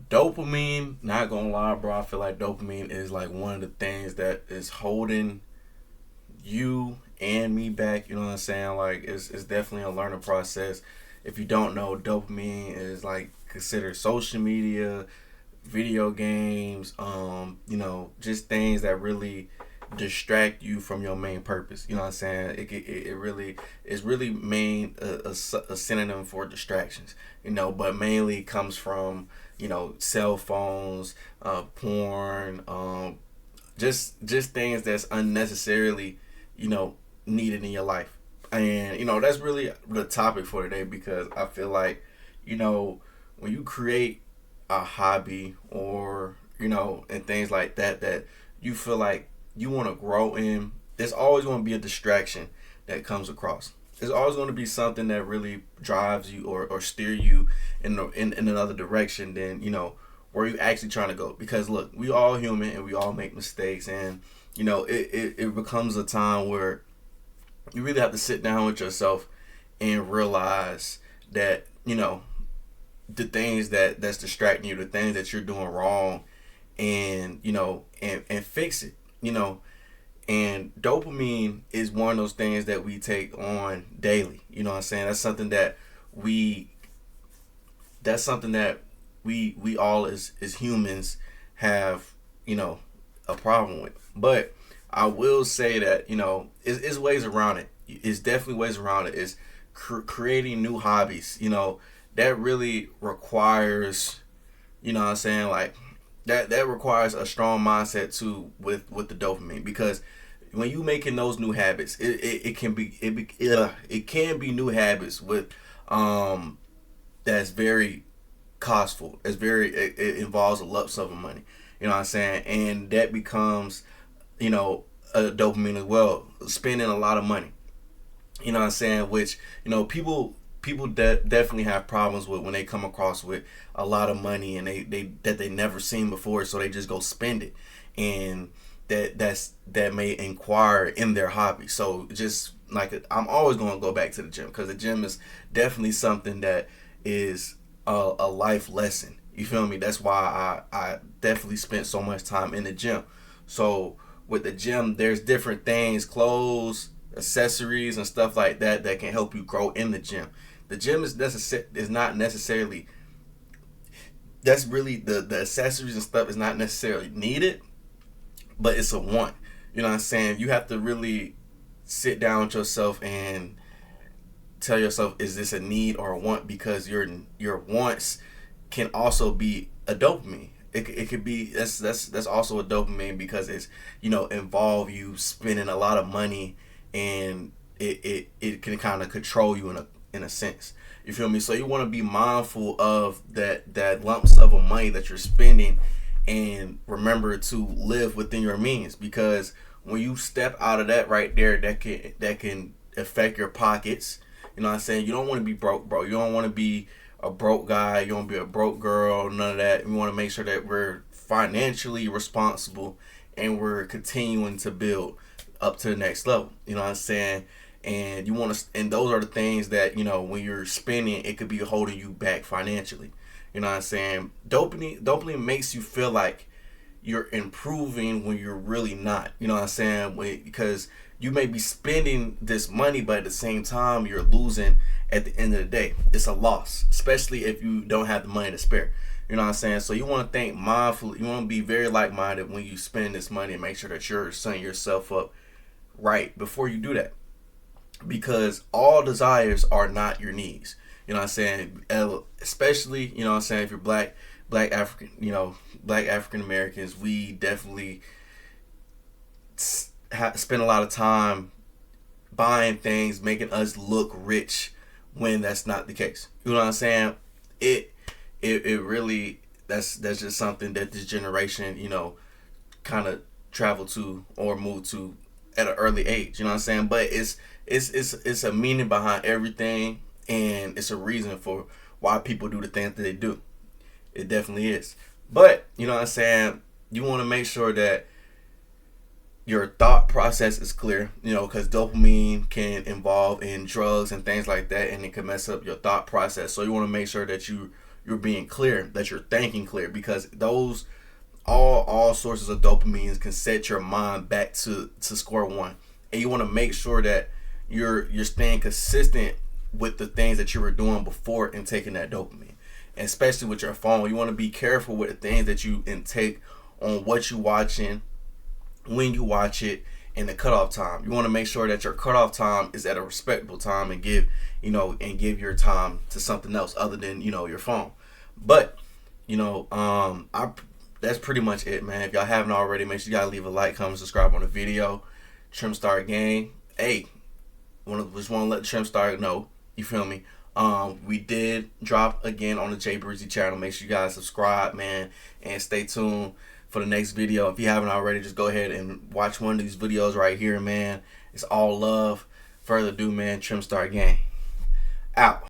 Dopamine, not gonna lie, bro. I feel like dopamine is like one of the things that is holding you and me back. You know what I'm saying? Like it's definitely a learning process. If you don't know, dopamine is like considered social media, video games, just things that really distract you from your main purpose. You know what I'm saying? It really is really main a synonym for distractions. But mainly comes from cell phones, porn, just things that's unnecessarily you know needed in your life. And that's really the topic for today because I feel like you know when you create a hobby or and things like that you feel like you want to grow in, there's always going to be a distraction that comes across. There's always going to be something that really drives you or steer you in another direction than where you actually trying to go. Because look, we all human and we all make mistakes, and it becomes a time where you really have to sit down with yourself and realize that the things that's distracting you, the things that you're doing wrong, and and fix it. And dopamine is one of those things that we take on daily. You know what I'm saying? We that's something that we all as humans have a problem with. But I will say that it's ways around it. It's definitely ways around it. Is creating new hobbies. That really requires what I'm saying, like that requires a strong mindset too with the dopamine, because when you making those new habits, it can be it can be new habits with that's very costful. It involves a lump sum of money. You know what I'm saying? And that becomes a dopamine as well, spending a lot of money. You know what I'm saying? Which people definitely have problems with when they come across with a lot of money and they never seen before, so they just go spend it, and that may inquire in their hobby. So just like I'm always going to go back to the gym, because the gym is definitely something that is a life lesson. You feel me? That's why I definitely spent so much time in the gym. So with the gym, there's different things, clothes, accessories, and stuff like that can help you grow in the gym. The gym is not necessarily, that's really the accessories and stuff is not necessarily needed, but it's a want. You know what I'm saying? You have to really sit down with yourself and tell yourself, is this a need or a want? Because your wants can also be a dopamine. It could be, that's also a dopamine, because it's involve you spending a lot of money, and it can kind of control you in a sense. You feel me? So you want to be mindful of that lump sum of money that you're spending, and remember to live within your means, because when you step out of that right there, that can affect your pockets. You know what I'm saying? You don't want to be broke, bro. You don't want to be a broke guy. You don't want to be a broke girl. None of that. We want to make sure that we're financially responsible and we're continuing to build up to the next level. You know what I'm saying? And you want to, and those are the things that when you're spending, it could be holding you back financially. You know what I'm saying? Dopamine makes you feel like you're improving when you're really not. You know what I'm saying? Because you may be spending this money, but at the same time, you're losing at the end of the day. It's a loss, especially if you don't have the money to spare. You know what I'm saying? So you want to think mindfully. You want to be very like-minded when you spend this money, and make sure that you're setting yourself up right before you do that. Because all desires are not your needs. You know what I'm saying? Especially, what I'm saying, if you're black African, black African Americans, we definitely spend a lot of time buying things, making us look rich when that's not the case. You know what I'm saying? It really, that's just something that this generation, kind of travel to or move to at an early age. You know what I'm saying? But it's a meaning behind everything, and it's a reason for why people do the things that they do. It definitely is. But you know what I'm saying? You want to make sure that your thought process is clear, because dopamine can involve in drugs and things like that, and it can mess up your thought process. So you want to make sure that you're you're being clear, that you're thinking clear, because those all sources of dopamine can set your mind back to square one. And you want to make sure that you're staying consistent with the things that you were doing before intaking that dopamine. And especially with your phone, you want to be careful with the things that you intake, on what you watching, when you watch it, and the cutoff time. You want to make sure that your cutoff time is at a respectable time, and give your time to something else other than your phone. But I that's pretty much it, man. If y'all haven't already, make sure y'all leave a like, comment, subscribe on the video. Trim Star Gang. Hey, just want to let the Trim Star know. You feel me? We did drop again on the Jay Breezy channel. Make sure you guys subscribe, man, and stay tuned for the next video. If you haven't already, just go ahead and watch one of these videos right here, man. It's all love. Further ado, man, Trim Star Gang out.